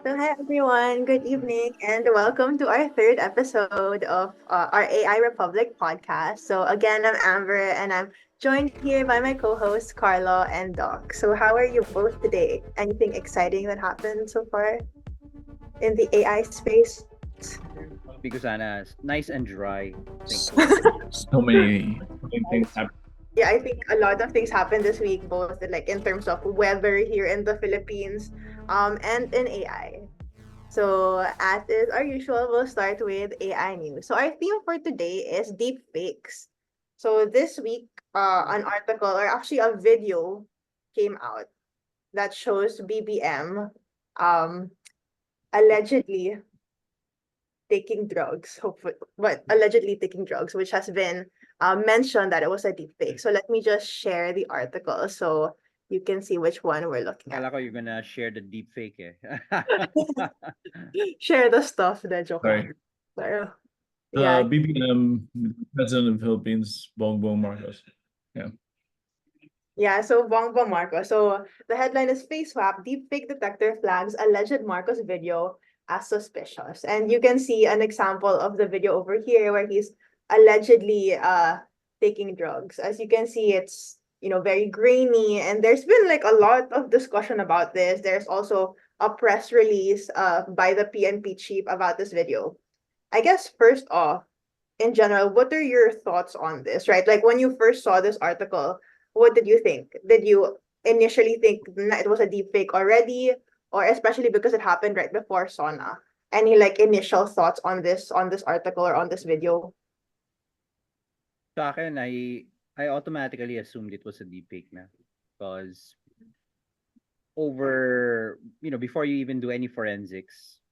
So, hi everyone, good evening, and welcome to our third episode of our AI Republic podcast. So, again, I'm Amber, and I'm joined here by my co hosts, Carlo and Doc. So, how are you both today? Anything exciting that happened so far in the AI space? Because Anna is nice and dry. Thankfully. So many things Nice. happen. Yeah, I think a lot of things happened this week, both like in terms of weather here in the Philippines, and in AI. So, as is our usual, we'll start with AI news. So, our theme for today is deepfakes. So, this week, an article or actually a video came out that shows BBM um, allegedly taking drugs, hopefully, but allegedly taking drugs, which has been mentioned that it was a deepfake. So, let me just share the article so you can see which one we're looking at. Akala ko you're gonna share the deep fake eh. Share the stuff, the joke lang. Sorry. Pero, yeah. The BBM president of the Philippines, Bongbong Marcos. Yeah. Yeah, so Bongbong Marcos. So the headline is Face Swap, Deepfake Detector Flags Alleged Marcos Video as Suspicious. And you can see an example of the video over here where he's allegedly taking drugs. As you can see, it's very grainy, and there's been like a lot of discussion about this. There's also a press release by the PNP chief about this video. I guess first off, in general, what are your thoughts on this, right? Like when you first saw this article, what did you think? Did you initially think it was a deep fake already, or especially because it happened right before Sona? Any like initial thoughts on this article or on this video? Sa akin, I automatically assumed it was a deep fake na. Because before you even do any forensics,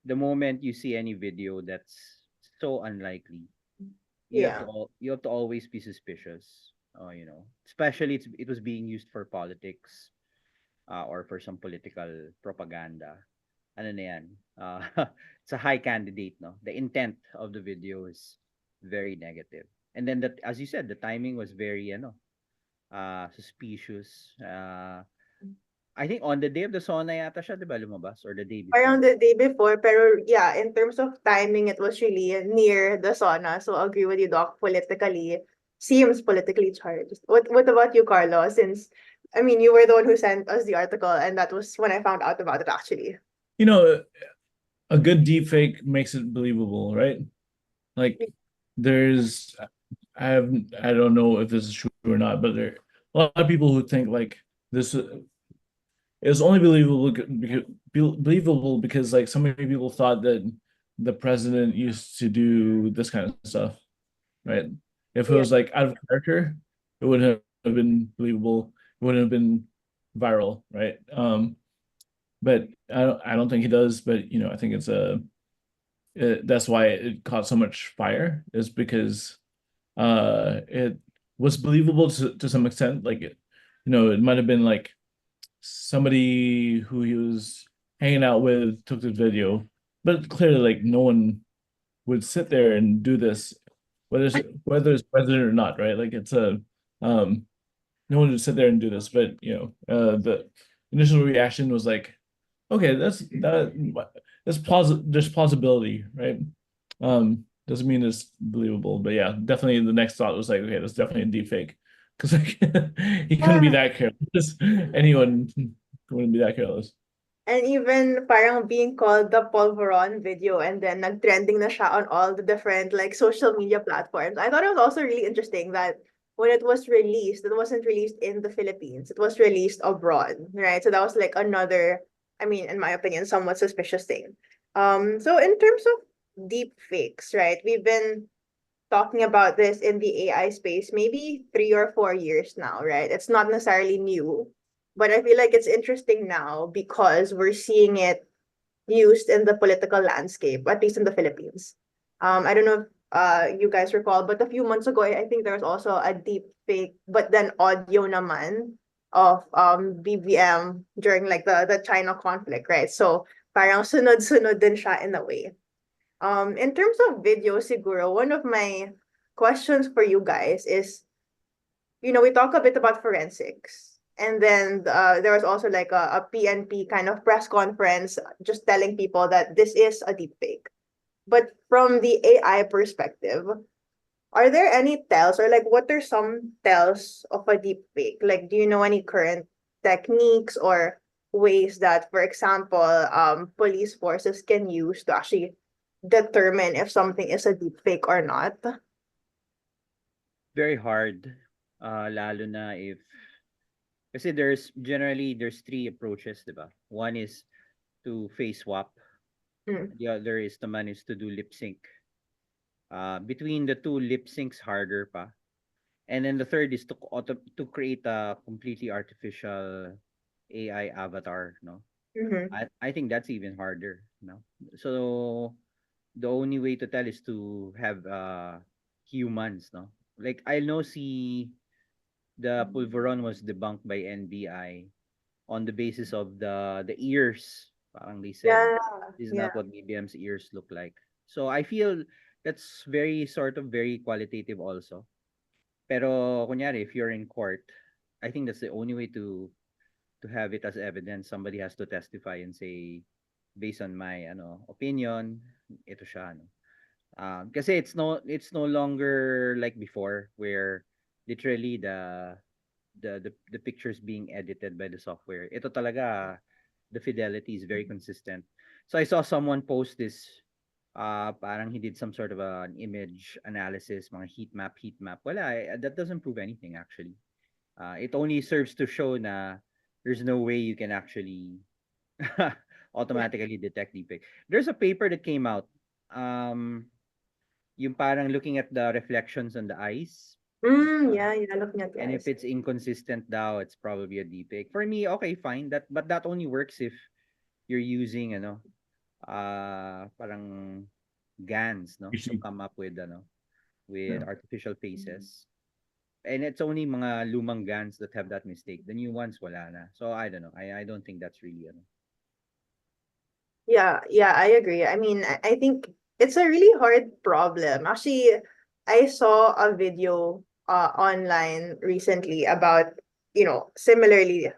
the moment you see any video that's so unlikely, Yeah. you have to always be suspicious. Especially it was being used for politics, or for some political propaganda. Ano na yan? It's a high candidate, no? The intent of the video is very negative. And then that, as you said, the timing was very, suspicious. I think on the day of the sauna yata siya, di ba, lumabas? Or the day Parang before. the day before, pero yeah, in terms of timing, it was really near the sauna. So I agree with you, Doc. Politically, seems politically charged. What about you, Carlo? Since I mean, you were the one who sent us the article, and that was when I found out about it actually. You know, a good deepfake makes it believable, right? Like there's I don't know if this is true or not, but there are a lot of people who think like this is only believable because like so many people thought that the president used to do this kind of stuff, right? If it Yeah. was like out of character, it wouldn't have been believable. It wouldn't have been viral, right? But I don't think he does. But I think that's why it caught so much fire is because it was believable to some extent. Like it might have been like somebody who he was hanging out with took the video, but clearly like no one would sit there and do this, whether it's president or not, right? Like it's a no one would sit there and do this, but the initial reaction was like, okay, that's there's plausibility, right? Doesn't mean it's believable, but yeah, definitely the next thought was like, okay, that's definitely a deep fake. Because like he couldn't be Yeah. that careless. Anyone wouldn't be that careless. And even parang being called the Polvoron video and then nag-trending na siya on all the different like social media platforms. I thought it was also really interesting that when it was released, it wasn't released in the Philippines. It was released abroad, right? So that was like another, I mean, in my opinion, somewhat suspicious thing. So in terms of deep fakes, right? We've been talking about this in the AI space maybe 3 or 4 years now, right? It's not necessarily new, but I feel like it's interesting now because we're seeing it used in the political landscape, at least in the Philippines. I don't know if you guys recall, but a few months ago, I think there was also a deep fake, but then audio naman of BBM during like the China conflict, right? So parang sunod-sunod din siya in a way. In terms of video, siguro, one of my questions for you guys is, we talk a bit about forensics. And then there was also like a PNP kind of press conference just telling people that this is a deepfake. But from the AI perspective, are there any tells or like what are some tells of a deepfake? Like, do you know any current techniques or ways that, for example, police forces can use to actually determine if something is a deepfake or not? Very hard. Lalo na if kasi there's three approaches, 'di ba? One is to face swap. Mm. The other is naman is to do lip sync. Between the two, lip sync's harder pa. And then the third is to create a completely artificial AI avatar, no? Mm-hmm. I think that's even harder, no? So the only way to tell is to have humans, no? Like I know see the pulveron was debunked by NBI on the basis of the ears. Parang they said Yeah, this is yeah. not what BBM's ears look like. So I feel that's very sort of very qualitative also. Pero kunyari if you're in court, I think that's the only way to have it as evidence. Somebody has to testify and say based on my opinion, ito siya ano. Kasi it's no longer like before where literally the pictures being edited by the software. Ito talaga the fidelity is very consistent. So I saw someone post this parang he did some sort of an image analysis, mga heat map. Wala, that doesn't prove anything actually. It only serves to show na there's no way you can actually Yeah. automatically detect deepfake. There's a paper that came out. Yung parang looking at the reflections on the eyes. Yeah, yeah, looking at And if guys. it's inconsistent daw, it's probably a deepfake. For me, okay, fine. That only works if you're using parang GANs, no, to Usually, come up with yeah. with artificial faces. And it's only mga lumang GANs that have that mistake. The new ones wala na. So I don't know. I don't think that's really Yeah, yeah, I agree. I mean, I think it's a really hard problem. Actually, I saw a video online recently about, similarly,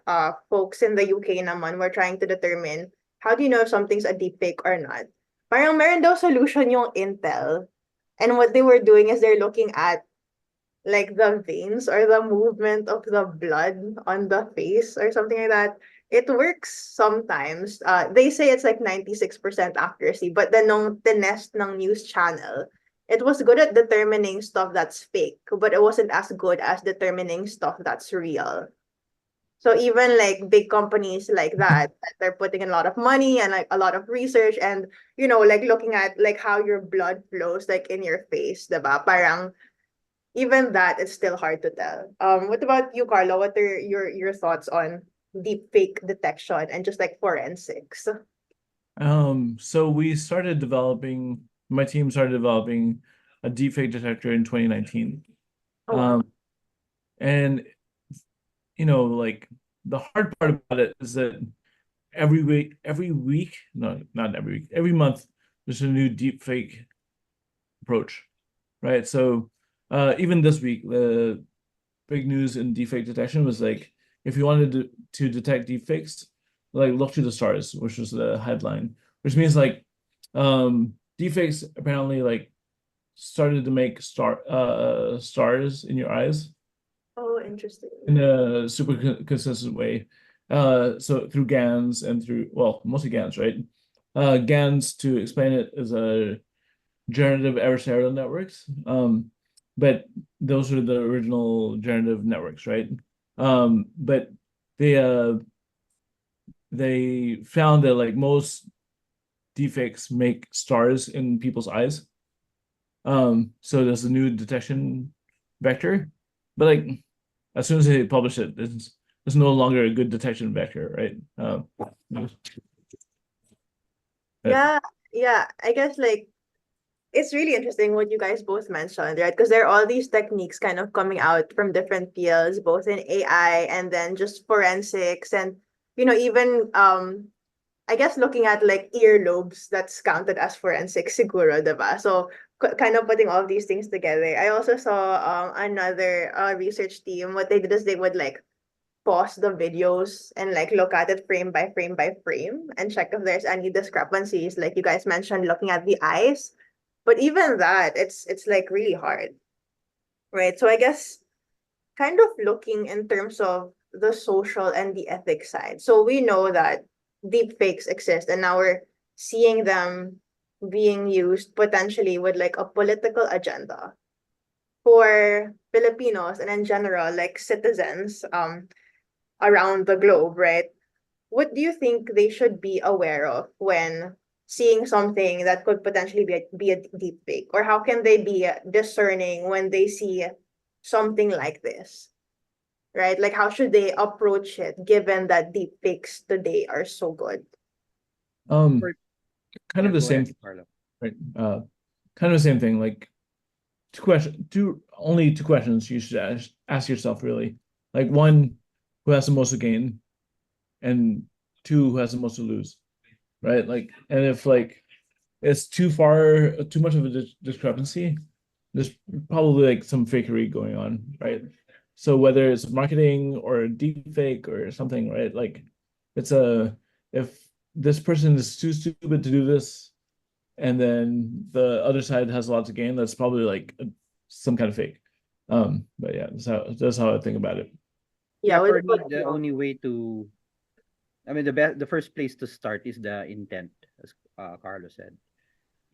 folks in the UK naman were trying to determine how do you know if something's a deepfake or not. Parang meron daw solution yung Intel. And what they were doing is they're looking at like the veins or the movement of the blood on the face or something like that. It works sometimes. They say it's like 96% accuracy, but then nung tinest ng news channel, it was good at determining stuff that's fake, but it wasn't as good as determining stuff that's real. So even like big companies like that, they're putting in a lot of money and like a lot of research and like looking at like how your blood flows like in your face, diba? Parang even that it's still hard to tell. What about you, Carlo? What are your thoughts on deep fake detection and just like forensics? So my team started developing a deepfake detector in 2019. Oh wow. And like the hard part about it is that no, not every week, every month, there's a new deepfake approach, right? So even this week, the big news in deepfake detection was like, if you wanted to detect deepfakes, like look to the stars, which was the headline, which means like deepfakes apparently like started to make stars in your eyes Oh, interesting. in a super consistent way. So through GANs and through, well, mostly GANs, right? GANs, to explain it, is a generative adversarial networks. But those are the original generative networks, right? But they they found that like most defects make stars in people's eyes. So there's a new detection vector, but like as soon as they publish it, it's no longer a good detection vector, right? Yeah, yeah. I guess like it's really interesting what you guys both mentioned, right? Because there are all these techniques kind of coming out from different fields, both in AI and then just forensics and even I guess looking at like earlobes, that's counted as forensic siguro, diba? So kind of putting all these things together. I also saw another research team. What they did is they would like pause the videos and like look at it frame by frame by frame and check if there's any discrepancies, like you guys mentioned, looking at the eyes. But even that, it's like really hard, right? So I guess kind of looking in terms of the social and the ethics side. So we know that deep fakes exist, and now we're seeing them being used potentially with like a political agenda for Filipinos and in general, like citizens around the globe, right? What do you think they should be aware of when seeing something that could potentially be a deep fake? Or how can they be discerning when they see something like this? Right? Like, how should they approach it given that deep fakes today are so good? Um, For, kind yeah, of the go same, ahead, Carlo. right? Kind of the same thing. Like only two questions you should ask yourself really. Like one, who has the most to gain, and two, who has the most to lose, right? Like, and if like it's too much of a discrepancy, there's probably like some fakery going on, right? So whether it's marketing or deep fake or something, right? Like it's if this person is too stupid to do this, and then the other side has a lot to gain, that's probably like some kind of fake. But yeah, that's how I think about it. Yeah, Yeah, with for me, the only way to, I mean, the first place to start is the intent, as Carlos said.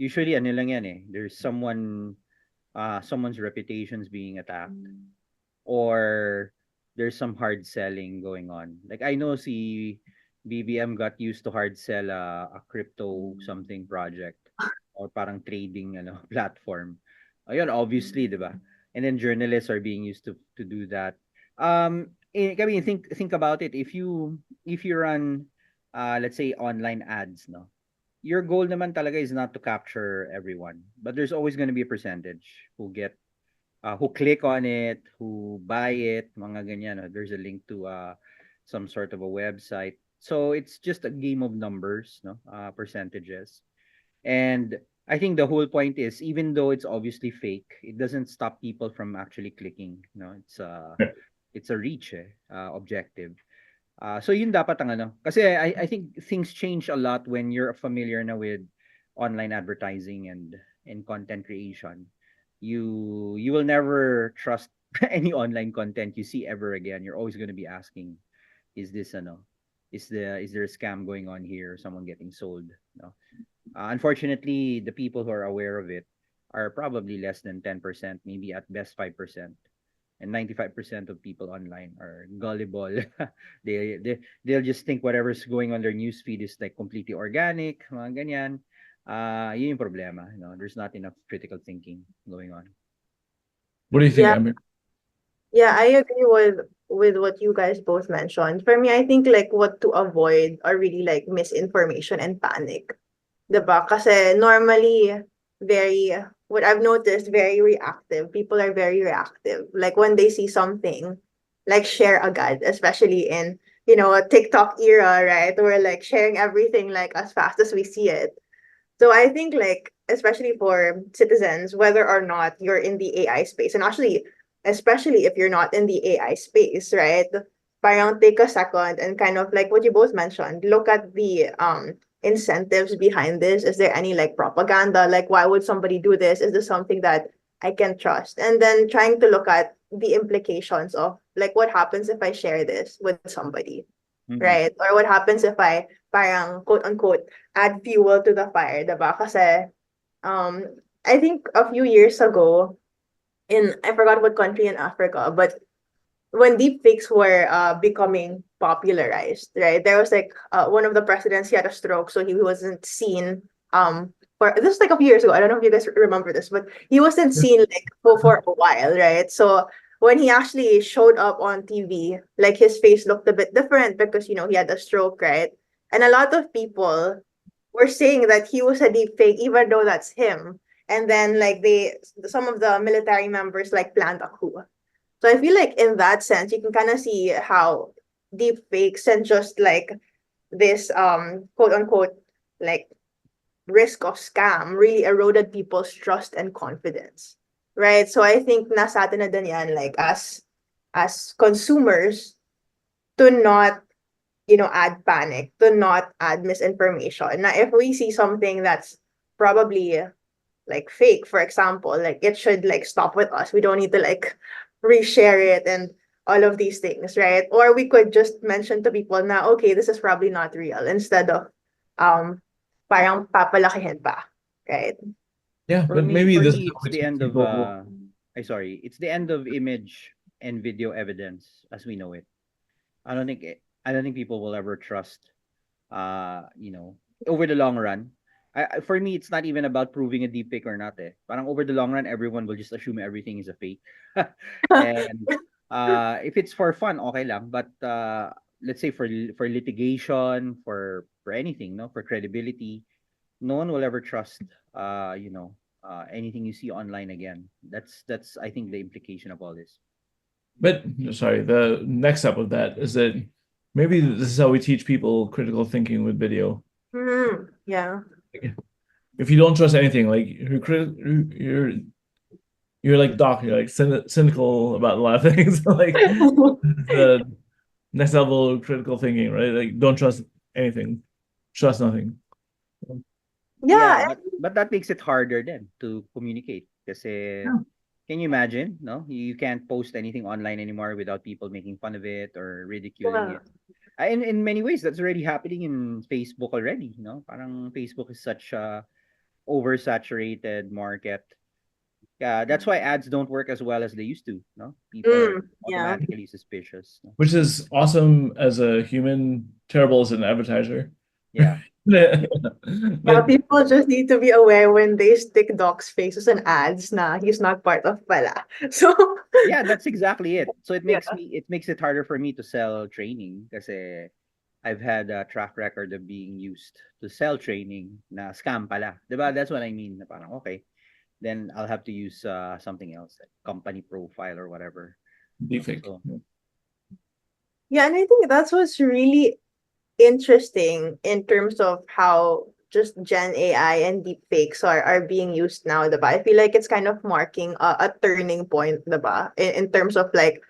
Usually, ano lang yan eh. There's someone's reputation's being attacked, or there's some hard selling going on. Like I know si BBM got used to hard sell a crypto something project or parang trading platform. Ayun, obviously, 'di ba? And then journalists are being used to do that. I mean, think about it. If you run let's say online ads, no, your goal naman talaga is not to capture everyone, but there's always going to be a percentage who click on it, who buy it, mga ganyan. There's a link to some sort of a website. So it's just a game of numbers, no, percentages. And I think the whole point is, even though it's obviously fake, it doesn't stop people from actually clicking. No, it's a reach objective. So yun dapat ang ano. Kasi I think things change a lot when you're familiar na with online advertising and content creation. You will never trust any online content you see ever again. You're always going to be asking, is this ano? Is there a scam going on here? Someone getting sold? No. Unfortunately, the people who are aware of it are probably less than 10%, maybe at best 5%. And 95% of people online are gullible. They'll just think whatever's going on their newsfeed is like completely organic, mga ganyan. Yun yung problema. There's not enough critical thinking going on. What do you think, yeah, Amber? yeah, I agree with what you guys both mentioned. For me, I think like what to avoid are really like misinformation and panic. 'Di ba? Kasi normally very what I've noticed very reactive. People are very reactive. Like when they see something, like share agad, especially in, a TikTok era, right? We're like sharing everything like as fast as we see it. So I think like especially for citizens, whether or not you're in the AI space, and actually especially if you're not in the AI space, right? Parang take a second and kind of like what you both mentioned, look at the incentives behind this. Is there any like propaganda? Like why would somebody do this? Is this something that I can trust? And then trying to look at the implications of like what happens if I share this with somebody, Mm-hmm. right? Or what happens if I parang quote unquote add fuel to the fire, diba? Kasi um I think a few years ago in I forgot what country in Africa, but when deepfakes were becoming popularized, right? There was like one of the presidents, he had a stroke, so he wasn't seen for this is like a few years ago. I don't know if you guys remember this, but he wasn't seen like for a while, right? So when he actually showed up on TV, like his face looked a bit different because he had a stroke, right? And a lot of people were saying that he was a deep fake, even though that's him. And then like some of the military members like planned a coup. So I feel like in that sense, you can kind of see how deep fakes and just like this quote unquote like risk of scam really eroded people's trust and confidence. Right? So I think nasa atin na din yan, like as consumers, to not, add panic, to not add misinformation. Now, if we see something that's probably like fake, for example, like it should like stop with us. We don't need to like reshare it and all of these things, right? Or we could just mention to people now, okay, this is probably not real, instead of um parang papalakihin pa, right? Yeah, For but me, maybe for this is me, how it's we the teach end of people. it's the end of image and video evidence as we know it. I don't think people will ever trust you know, over the long run. For me, it's not even about proving a deep fake or not. Eh. Parang over the long run, everyone will just assume everything is a fake. And if it's for fun, okay lang. But let's say for litigation, for anything, no, for credibility, no one will ever trust anything you see online again. That's I think the implication of all this. But sorry, the next step of that is that maybe this is how we teach people critical thinking with video. Yeah. If you don't trust anything, like you're like Doc, you're like cynical about a lot of things. Like the next level critical thinking, right? Like don't trust anything, trust nothing. Yeah, Yeah. but that makes it harder then to communicate. Kasi Yeah. can you imagine? No, you can't post anything online anymore without people making fun of it or ridiculing Yeah. it. In many ways, that's already happening in Facebook already. No, parang Facebook is such a oversaturated market. Yeah, that's why ads don't work as well as they used to. No, people are Yeah. automatically suspicious. No? Which is awesome as a human, terrible as an advertiser. Yeah, Yeah, But people just need to be aware when they stick dogs' faces in ads na he's not part of pala. So, yeah, that's exactly it. So yeah. it makes it harder for me to sell training because I've had a track record of being used to sell training na scam pala. Diba? That's what I mean. Na parang, okay, then I'll have to use something else, like company profile or whatever. No? deepfake. So, Yeah, and I think that's what's really interesting in terms of how just Gen AI and deepfakes are being used now, diba? I feel like it's kind of marking a turning point, diba? In terms of like,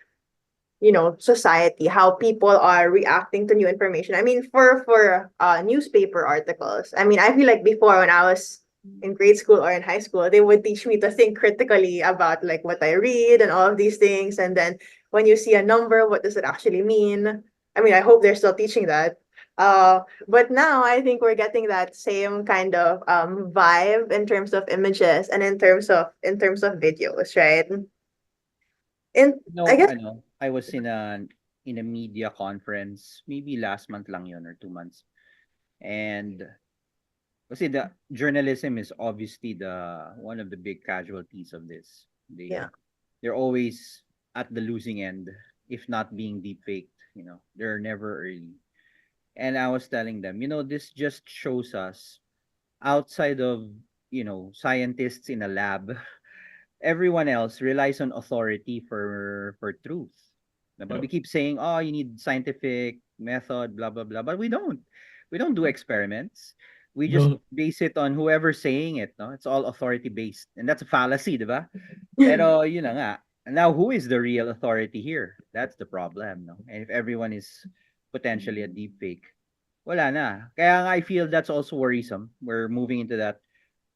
society, how people are reacting to new information. I mean, for newspaper articles, I mean, I feel like before, when I was in grade school or in high school, they would teach me to think critically about like what I read and all of these things. And then when you see a number, what does it actually mean? I mean, I hope they're still teaching that. But now I think we're getting that same kind of vibe in terms of images and in terms of videos, right? And I no, guess, I was in a media conference, maybe last month lang yun or 2 months. And kasi the journalism is obviously the one of the big casualties of this. yeah. They're always at the losing end, if not being deep faked. They're never early. And I was telling them, this just shows us outside of scientists in a lab, everyone else relies on authority for truth. But Yeah. we keep saying, oh, you need scientific method, blah blah blah. But we don't do experiments. We just No, base it on whoever's saying it. No, it's all authority based, and that's a fallacy, diba? Pero yun na nga. Now, who is the real authority here? That's the problem, no? And if everyone is potentially a deep fake, wala na. Kaya nga I feel that's also worrisome. We're moving into that,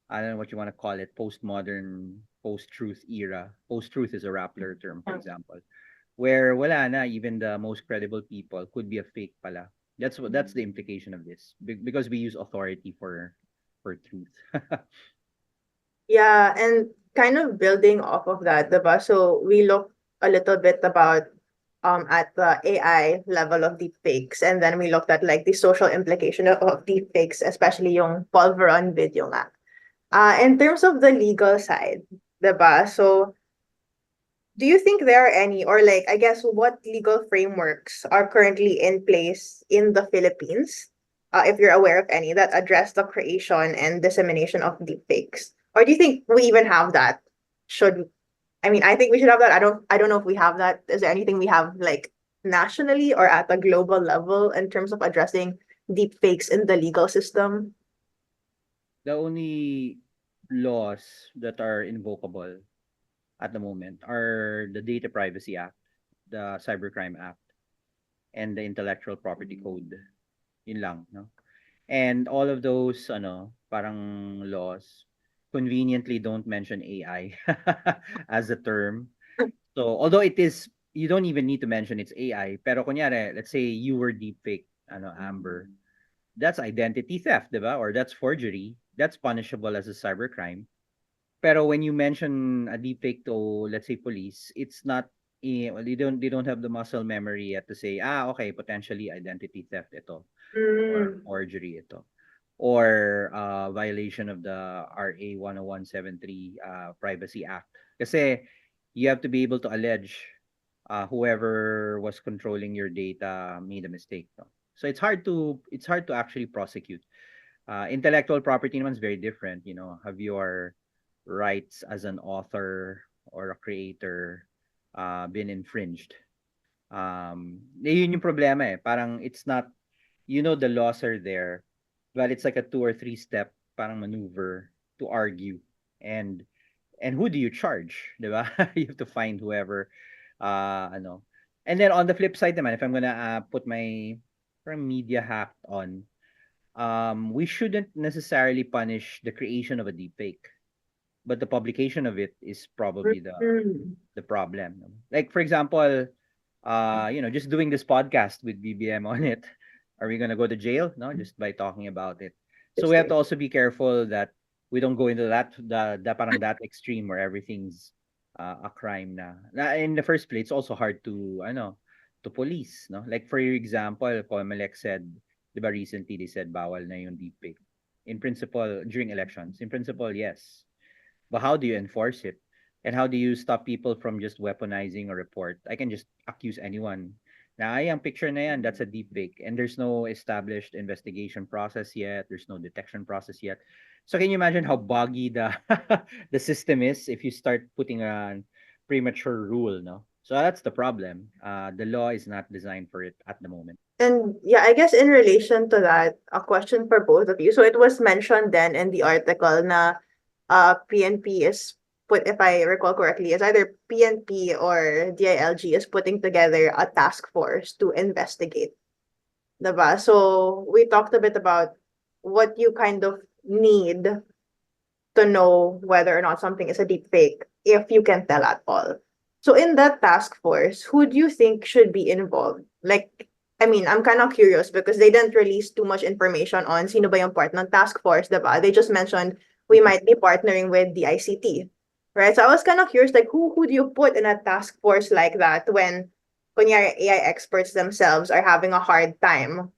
I don't know what you want to call it, postmodern, post-truth era. Post-truth is a Rappler term, for example, where wala na, even the most credible people could be a fake pala. That's the implication of this, because we use authority for truth. Yeah, and kind of building off of that, diba? So we look a little bit about at the AI level of deepfakes, and then we looked at like the social implication of deepfakes, especially yung Pulveron video nga. In terms of the legal side, diba? So do you think there are any, or like, I guess, what legal frameworks are currently in place in the Philippines, if you're aware of any, that address the creation and dissemination of deepfakes? Or do you think we even have that? Should I mean, I think we should have that. I don't know if we have that. Is there anything we have like nationally or at a global level in terms of addressing deepfakes in the legal system? The only laws that are invocable at the moment are the Data Privacy Act, the Cybercrime Act, and the intellectual property code. Yun lang, no? And all of those parang laws conveniently don't mention AI as a term. So although it is, you don't even need to mention it's AI, pero kunyari, let's say you were deepfake, Amber, that's identity theft, 'di ba? Or that's forgery. That's punishable as a cybercrime. Pero when you mention a deepfake to, let's say, police, it's not, well, they don't have the muscle memory yet to say, okay, potentially identity theft ito, or Mm. forgery ito, or violation of the RA 10173 Privacy Act. Kasi you have to be able to allege whoever was controlling your data made a mistake. No? So it's hard to actually prosecute. Intellectual property naman is very different. Have your rights as an author or a creator been infringed? Yun yung problema eh. Parang it's not, the laws are there, but it's like a 2 or 3 step parang maneuver to argue. And who do you charge, di ba? You have to find whoever, ano. And then on the flip side naman, if I'm gonna put my parang media hat on, we shouldn't necessarily punish the creation of a deepfake, but the publication of it is probably the Mm. the problem. Like for example, just doing this podcast with BBM on it, are we gonna go to jail? No, just by talking about it. So we have to Interesting. also be careful that we don't go into the parang that extreme where everything's a crime na. In the first place, it's also hard to police, no? Like for example, Comelec said, 'di ba recently they said bawal na yung deepfake. In principle, during elections, in principle, yes. But how do you enforce it? And how do you stop people from just weaponizing a report? I can just accuse anyone. Na ay, ang picture na yan, that's a deep fake. And there's no established investigation process yet. There's no detection process yet. So can you imagine how buggy the the system is if you start putting a premature rule, no? So that's the problem. The law is not designed for it at the moment. And yeah, I guess in relation to that, a question for both of you. So it was mentioned then in the article na PNP is put, if I recall correctly, is either PNP or DILG is putting together a task force to investigate. Diba? So we talked a bit about what you kind of need to know whether or not something is a deep fake if you can tell at all. So in that task force, who do you think should be involved? Like, I mean, I'm kind of curious because they didn't release too much information on sino ba yung part ng task force, diba? They just mentioned we might be partnering with the ICT, right? So I was kind of curious, like, who do you put in a task force like that when kunyari AI experts themselves are having a hard time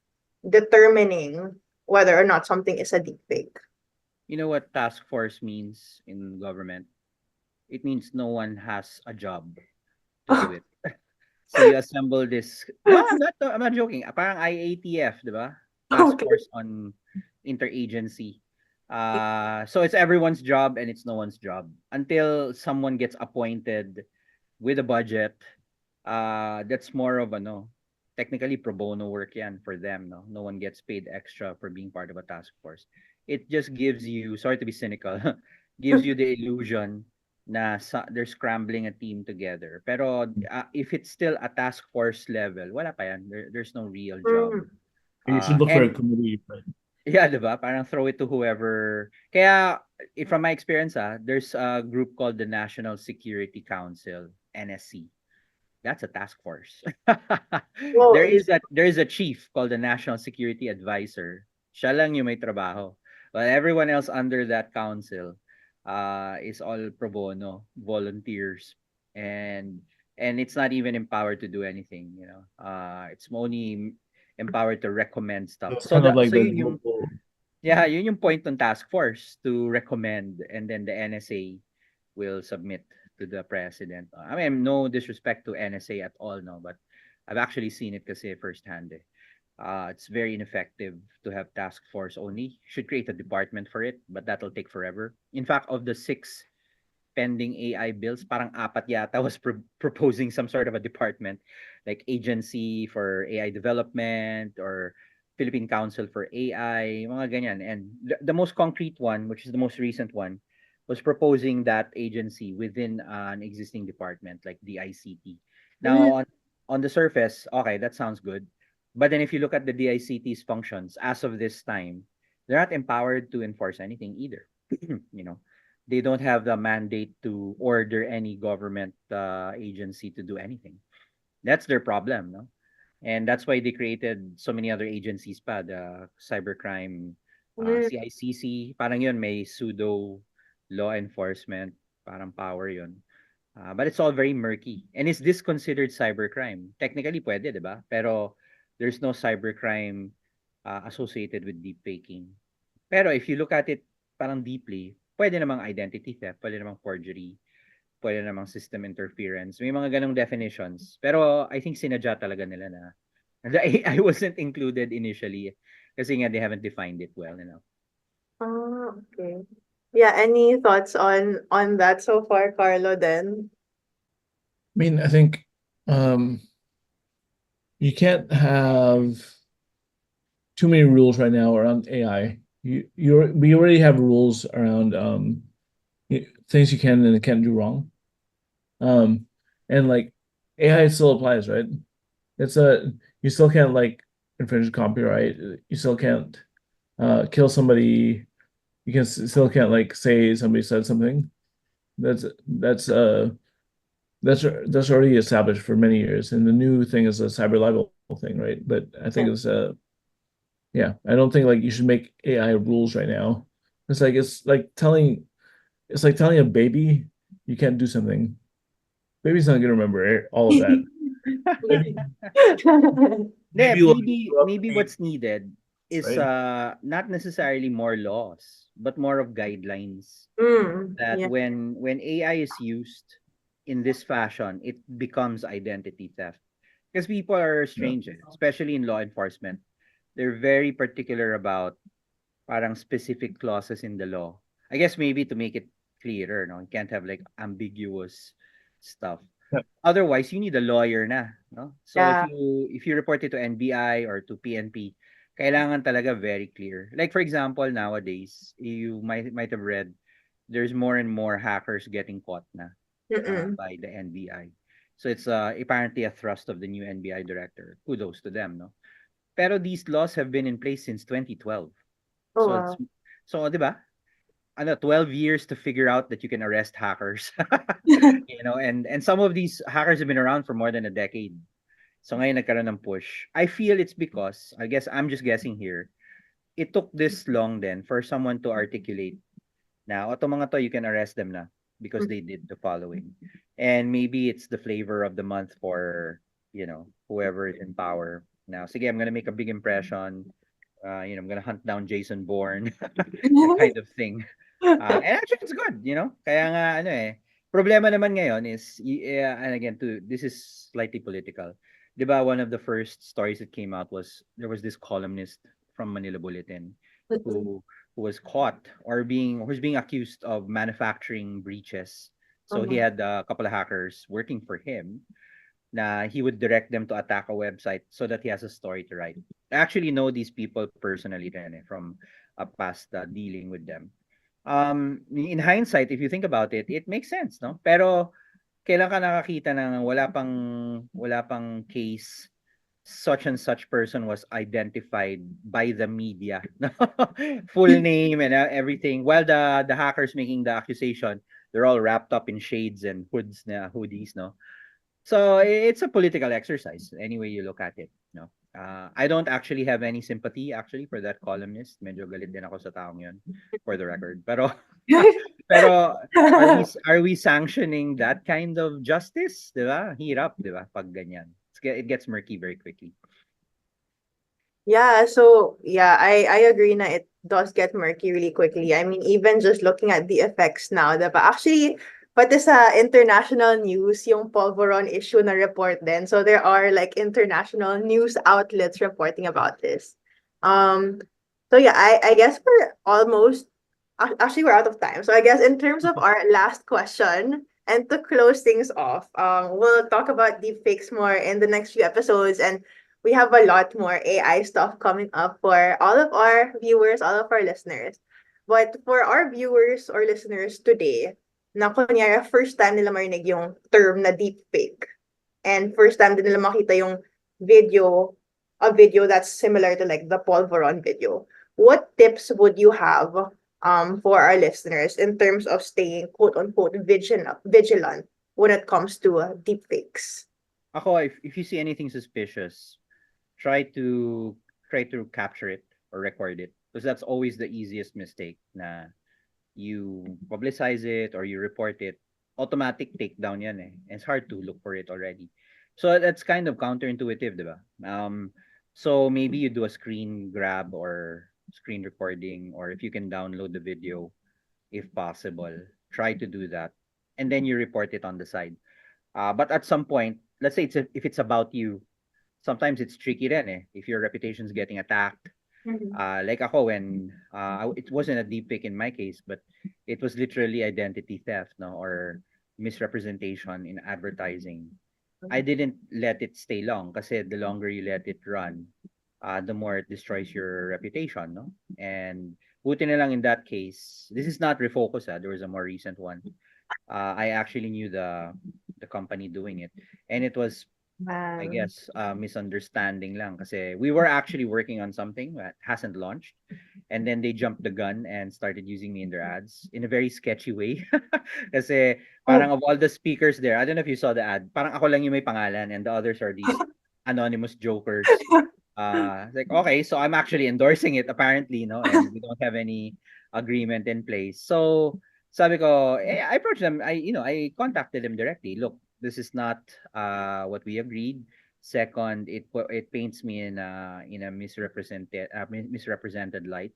determining whether or not something is a deep fake? You know what task force means in government? It means no one has a job to do it. So you assemble this. No, I'm not joking. Parang IATF, 'di ba? Task Okay. Force on Interagency. So it's everyone's job and it's no one's job until someone gets appointed with a budget. That's more of technically pro bono work yan for them, no? No one gets paid extra for being part of a task force. It just gives you, sorry to be cynical, gives you the illusion na they're scrambling a team together. Pero if it's still a task force level, wala pa yan. There's no real job. Mm. You should look for a And committee, but yeah, 'di ba? Parang throw it to whoever. Kaya from my experience, there's a group called the National Security Council, NSC. That's a task force. Well, there is a chief called the National Security Advisor. Siya lang yung may trabaho. But everyone else under that council is all pro bono, volunteers. And it's not even empowered to do anything. It's only empowered to recommend stuff. it's So kind of like so the yun yung global. yeah, yun yung point ng task force to recommend, and then the NSA will submit to the president. I mean, no disrespect to NSA at all, no, but I've actually seen it kasi firsthand. It's very ineffective to have task force only. Should create a department for it, but that'll take forever. In fact, of the 6 pending AI bills, parang 4 yata was proposing some sort of a department, like agency for AI development or Philippine Council for AI, mga ganyan. And the most concrete one, which is the most recent one, was proposing that agency within an existing department like the ICT. mm, Now, on the surface, okay, that sounds good. But then if you look at the DICT's functions as of this time, they're not empowered to enforce anything either. you know, they don't have the mandate to order any government agency to do anything. That's their problem, no? And that's why they created so many other agencies pa, the cybercrime, Mm. CICC, parang yun, may pseudo law enforcement, parang power yun. But it's all very murky. And is this considered cybercrime? Technically, pwede, di ba? Pero there's no cybercrime associated with deepfaking. Pero if you look at it parang deeply, pwede namang identity theft, pwede namang forgery, pwede namang system interference. May mga ganong definitions. Pero I think sinadya talaga nila na the AI wasn't included initially kasi nga they haven't defined it well enough. Okay. Yeah, any thoughts on that so far, Carlo, then? I mean, I think you can't have too many rules right now around AI. We already have rules around things you can and can't do wrong. And like AI still applies, right? It's you still can't like infringe copyright. You still can't kill somebody. You can still can't like say somebody said something. That's that's uh that's already established for many years. And the new thing is a cyber libel thing, right? But I think Yeah. it's yeah, I don't think like you should make AI rules right now. It's like telling a baby you can't do something. Baby's not gonna remember all of that. Maybe maybe like grow up Maybe being what's needed is right. not necessarily more laws, but more of guidelines that Yeah. when AI is used in this fashion, it becomes identity theft. Because people are Yeah. strange, especially in law enforcement. They're very particular about parang specific clauses in the law. I guess maybe to make it clearer, no? You can't have like ambiguous stuff. Yeah. Otherwise, you need a lawyer na, no? So Yeah. if you report it to NBI or to PNP, kailangan talaga very clear. Like for example, nowadays, you might have read there's more and more hackers getting caught na Mm-mm. by the NBI. So it's apparently a thrust of the new NBI director. Kudos to them, no? Pero these laws have been in place since 2012. Oh, So it's wow. so 'di ba? Ano 12 years to figure out that you can arrest hackers. And some of these hackers have been around for more than a decade. So ngayon nagkaroon ng push. I feel it's because, I guess I'm just guessing here, it took this long then for someone to articulate now, itong mga to, you can arrest them na because they did the following. And maybe it's the flavor of the month for, whoever is in power. Now, sige, I'm gonna make a big impression. I'm gonna hunt down Jason Bourne, that kind of thing. And actually, it's good, Kaya nga, ano problema naman ngayon is, and again, this is slightly political. 'Di ba, one of the first stories that came out was, there was this columnist from Manila Bulletin Mm-mm. who who was caught who's being accused of manufacturing breaches. So he Uh-huh. had a couple of hackers working for him na he would direct them to attack a website so that he has a story to write. I actually know these people personally rin, from a past dealing with them. In hindsight, if you think about it, it makes sense, no? Pero kailan ka nakakita ng wala pang case such and such person was identified by the media, full name and everything, while the hackers making the accusation, they're all wrapped up in shades and hoodies, no? So it's a political exercise any way you look at it, no? I don't actually have any sympathy actually for that columnist. Medyo galit din ako sa taong yun, for the record. Pero pero are we sanctioning that kind of justice, 'di ba? Hirap, 'di ba? Pag ganyan. It gets murky very quickly. Yeah, so yeah, I agree na it does get murky really quickly. I mean, even just looking at the effects now, diba? Actually, pati sa international news, yung Polvoron issue na report din. So there are like international news outlets reporting about this. Um, so yeah, I guess we're almost actually we're out of time. So I guess in terms of our last question, and to close things off, we'll talk about deepfakes more in the next few episodes, and we have a lot more AI stuff coming up for all of our viewers, all of our listeners. But for our viewers or listeners today, na kunyari first time nila marinig yung term na deepfake, and first time din nila makita yung video, a video that's similar to like the Paul Veron video. What tips would you have for our listeners in terms of staying quote unquote vigilant when it comes to deepfakes? Ako, if you see anything suspicious, try to try to capture it or record it, because that's always the easiest mistake. Na you publicize it or you report it, automatic takedown yan eh. And it's hard to look for it already. So that's kind of counterintuitive, diba? So maybe you do a screen grab or screen recording, or if you can download the video, if possible, try to do that. And then you report it on the side. But at some point, let's say if it's about you, sometimes it's tricky then eh. If your reputation's getting attacked, like ako when it wasn't a deep fake in my case, but it was literally identity theft, no, or misrepresentation in advertising. I didn't let it stay long kasi the longer you let it run, the more it destroys your reputation, no? And buti na lang in that case, this is not Refocus, there was a more recent one. I actually knew the company doing it, and it was, I guess, misunderstanding lang kasi we were actually working on something that hasn't launched, and then they jumped the gun and started using me in their ads in a very sketchy way. Kasi parang of all the speakers there, I don't know if you saw the ad, parang ako lang yung may pangalan and the others are these anonymous jokers. Like, okay, so I'm actually endorsing it apparently, no, and we don't have any agreement in place. So sabi ko, I approached them. I contacted them directly. Look, this is not what we agreed. Second, it paints me in a misrepresented light.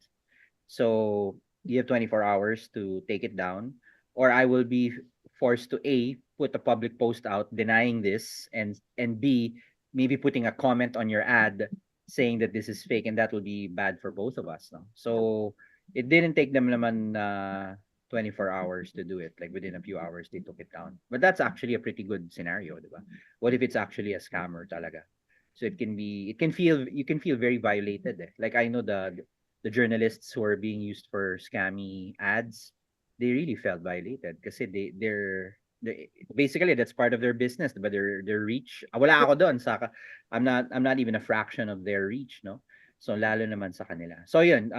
So you have 24 hours to take it down, or I will be forced to A, put a public post out denying this, and B, maybe putting a comment on your ad saying that this is fake, and that will be bad for both of us. No? So it didn't take them naman 24 hours to do it. Like within a few hours, they took it down. But that's actually a pretty good scenario, diba? What if it's actually a scammer talaga? So you can feel very violated. Eh. Like I know the journalists who are being used for scammy ads, they really felt violated kasi they basically that's part of their business, but their reach. Wala ako doon sa I'm not even a fraction of their reach, no? So lalo naman sa kanila. So yun,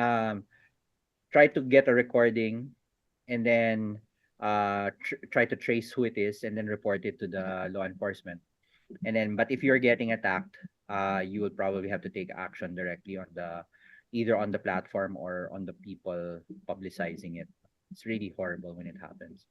try to get a recording and then try to trace who it is and then report it to the law enforcement. And then, but if you're getting attacked, you would probably have to take action directly on either on the platform or on the people publicizing it. It's really horrible when it happens.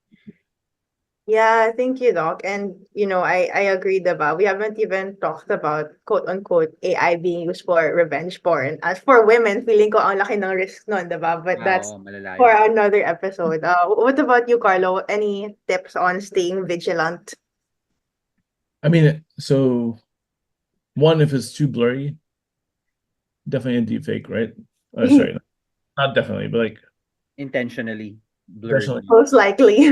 Yeah, thank you, Doc. And I agree, diba? We haven't even talked about quote unquote AI being used for revenge porn. As for women, feeling ko ang laki ng risk nun, diba? But that's Malala for yun. another episode. What about you, Carlo? Any tips on staying vigilant? I mean, so one, if it's too blurry, definitely a deep fake, right? Sorry, not definitely, but like Intentionally blurred. Intentionally. Most likely.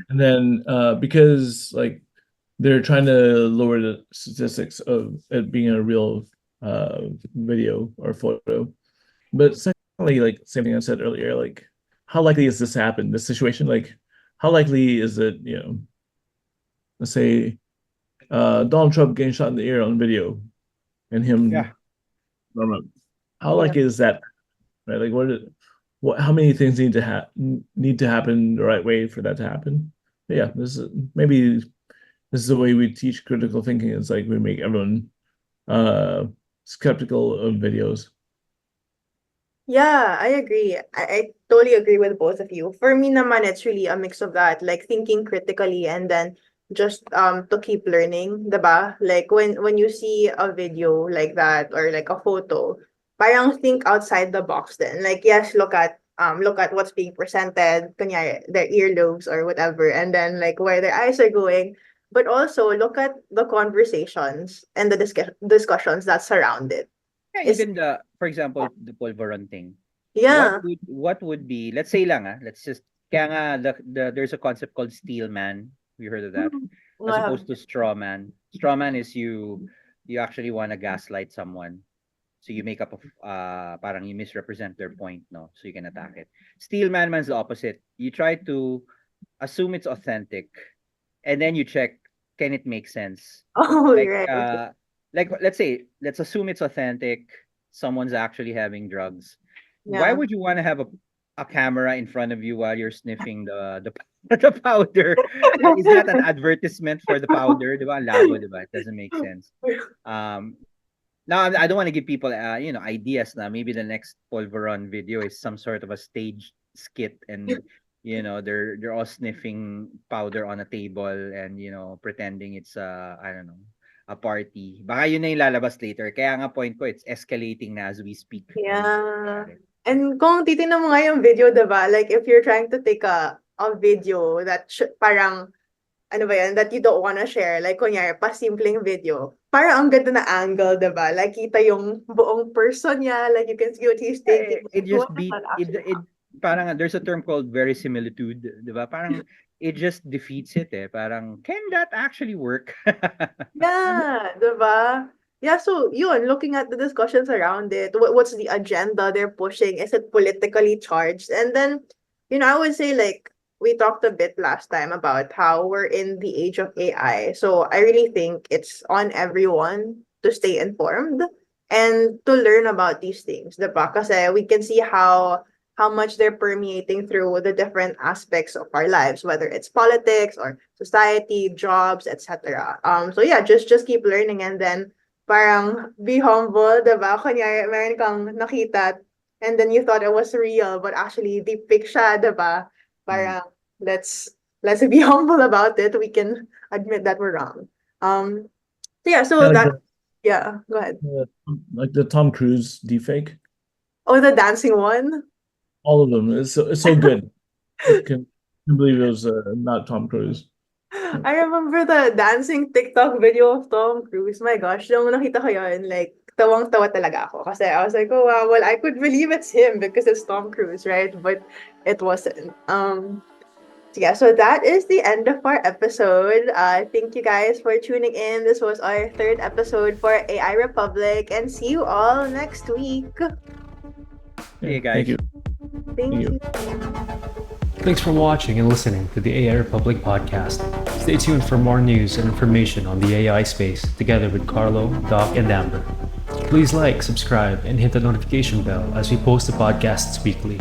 And then because like they're trying to lower the statistics of it being a real video or photo. But secondly, like same thing I said earlier, like how likely is this to happen? This situation, like how likely is it, let's say Donald Trump getting shot in the ear on video and him how likely is that? Right? Like how many things need to happen the right way for that to happen? But yeah, this is the way we teach critical thinking. It's like we make everyone skeptical of videos. Yeah, I agree. I totally agree with both of you. For me naman, it's really a mix of that, like thinking critically and then just to keep learning, diba? Like when you see a video like that or like a photo, parang think outside the box then. Like yes, look at what's being presented, kunyari, their earlobes or whatever, and then like where their eyes are going. But also look at the conversations and the discussions that surround it. Yeah, even for example, the pulveron thing. Yeah. What would be, let's say lang let's just, kaya nga there's a concept called steel man. You heard of that? As opposed to straw man. Straw man is you actually want to gaslight someone. So you make up of parang you misrepresent their point, no? So you can attack it. Steel man's the opposite. You try to assume it's authentic, and then you check can it make sense? Oh, Like right. Okay. let's assume it's authentic. Someone's actually having drugs. Why Yeah. would you want to have a camera in front of you while you're sniffing the powder? Like, is that an advertisement for the powder? Diba? Ang labo, diba? It doesn't make sense. Um, Now, I don't want to give people, ideas na maybe the next Polveron video is some sort of a stage skit, and they're all sniffing powder on a table, and pretending it's I don't know, a party. Baka yun na yung lalabas later. Kaya nga point ko, it's escalating na as we speak. Yeah. And kung titingnan mo nga yung video, diba? Like, if you're trying to take a video that parang, ano ba yan, that you don't wanna share, like, kunyari, pasimpleng video, parang ang ganda na angle, diba? Like, kita yung buong person niya, like, you can see what he's thinking. It What just is beat that it, actually it parang there's a term called verisimilitude, 'di ba? Parang it just defeats it eh. Parang can that actually work? Yeah, diba? Yeah, so yun, looking at the discussions around it, what's the agenda they're pushing? Is it politically charged? And then, I would say like we talked a bit last time about how we're in the age of AI. So I really think it's on everyone to stay informed and to learn about these things, diba? Kasi we can see how much they're permeating through the different aspects of our lives, whether it's politics or society, jobs, etc. So yeah, just keep learning, and then parang be humble, diba? Kunyari, meron kang nakita and then you thought it was real, but actually deepfake siya, diba? Mm. Parang let's be humble about it. We can admit that we're wrong. So yeah, so Yeah, like that the yeah, go ahead. like the Tom Cruise deepfake. Oh, the dancing one. All of them. It's so good. I can believe it was not Tom Cruise. I remember the dancing TikTok video of Tom Cruise. My gosh, nung nakita ko yun, like, tawang-tawa talaga ako. Kasi I was like, oh wow, well, I could believe it's him because it's Tom Cruise, right? But it wasn't. So yeah, so that is the end of our episode. Thank you guys for tuning in. This was our third episode for AI Republic, and see you all next week. Hey Thank guys. you. Thank you. Thanks for watching and listening to the AI Republic podcast. Stay tuned for more news and information on the AI space together with Carlo, Doc, and Amber. Please like, subscribe, and hit the notification bell as we post the podcasts weekly.